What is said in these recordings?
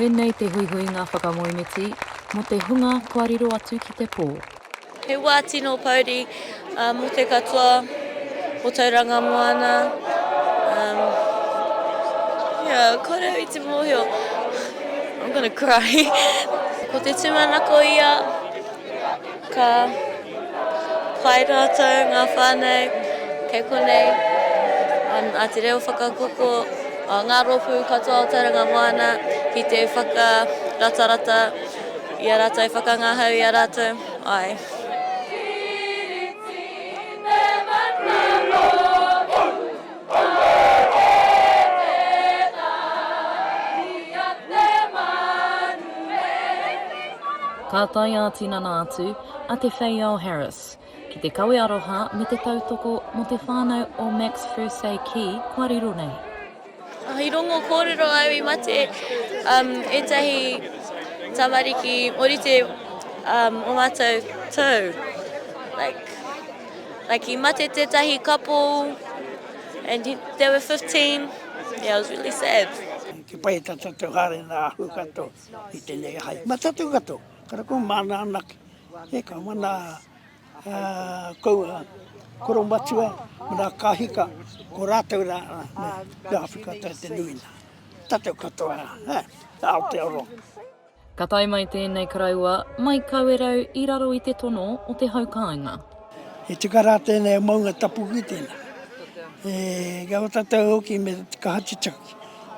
Tēnei te huihuinga whakamoemeti mo te hunga kōrero atu ki te pō. He wā tino pauri mo te katoa o Tauranga moana. Kore i te mōhio. I'm gonna cry. Ko te tūmanako ia, ka whai rātou ngā whānau, kei konei, a te reo whakakoko, ngā rōpū katoa o Tauranga moana, ki te whakaratarata, ia rātou whakangahau, ia rātou, ai. Ka tai a tinana atu a te Whaiao Harris, ki te kawe aroha me te tautoko mo te whānau o Max First Aid Key kōrero nei. I rongo kōrero au I mate, e tahi tamariki orite o mātou tau. Like I mate te tahi couple, and they were 15. Yeah, it was really sad. Ki pai tatatu hare nā ahu kato I tēnei hai. Ma tatu kato, kara ko mana anaki. E ka mana koromatua, mana kahika, ko rātou rā me Afrika tai te nuina. Tatu katoa, Aotearoa. Ka tai mai tēnei karaua, mai kauerau I raro I te tono o te haukāinga. E tika rā tēnei maunga tapu ki tēnā. Gawa tātou hoki me kahati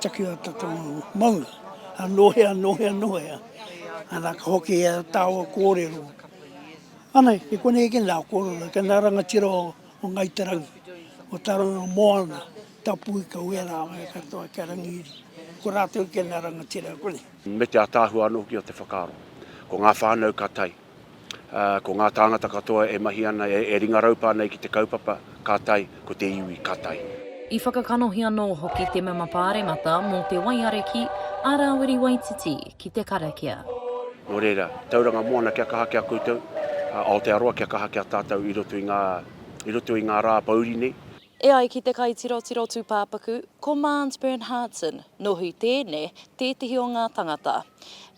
taki o tātou maunga. Nohea. Ana ka hoki e tāua kōrero. Ana, e konei ke nā kōrero, ke nā rangatira o Ngaitarangi, o Tauranga moana, tapu I ka uera mai katoa kia rangiri. Ko rātou ke nā rangatira kone. Me te atāhua anō ki o te whakaaro. Ko ngā whānau kātai. Ko ngā tāngata katoa e mahi ana e ringa raupā nei ki te kaupapa kātai, ko te iwi kātai. I whakakanohi anō hoki te mema pāremata mō te waiareki Arawiri Waititi ki te karakia. Nō reira, Tauranga moana kia kaha kia koutou, Aotearoa kia kaha kia tātou I roto I ngā rā pauri nei. E ai ki te kai tiro tūpāpaku, ko Mans Bernhardsson, nohu tēnei tētihi o ngā tangata.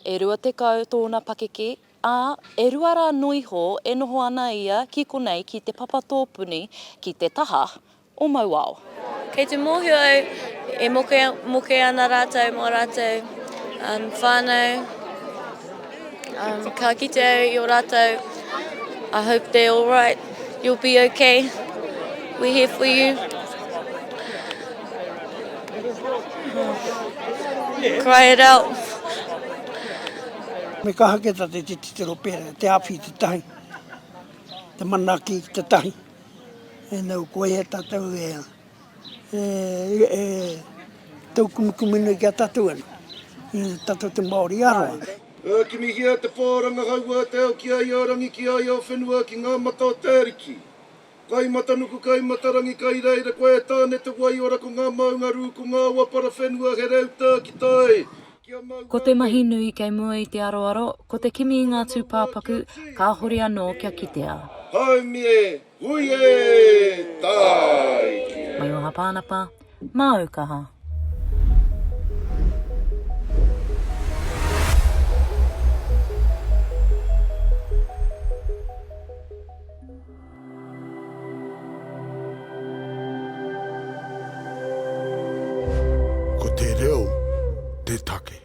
E rua te kau tōna pakeke, e rua rā noiho e noho ana ia ki konei ki te papatōpuni ki te taha o Mauao. Kei te mōhio au, e moke ana rātou mō rātou whānau. Ka kite au I o rātou. I hope they're all right. You'll be okay. We're here for you. Cry it out. Me kaha ke te titiro pēra, te awhi te tahi, te manaki te tahi. E nau koe he tātou tau kumukuminu ki a tātou anu. I tātou te Māori aroa. Ki mihia te pōranga haua te au ki ai o rangi ki ai o whenua ki ngā mata o tēriki. Kai matanuku, kai matarangi, kai reira, koe tāne te wai ora ko ngā maunga rū, ko ngā wapara whenua he reu tā ki tai. Ko te mahi nui kei mua I te aroaro, ko te kimi I ngā tūpāpaku, ka hori anō kia kitea. Haumie, huie, tai! Maioha Panapa, Aukaha. Ko te reo, te take.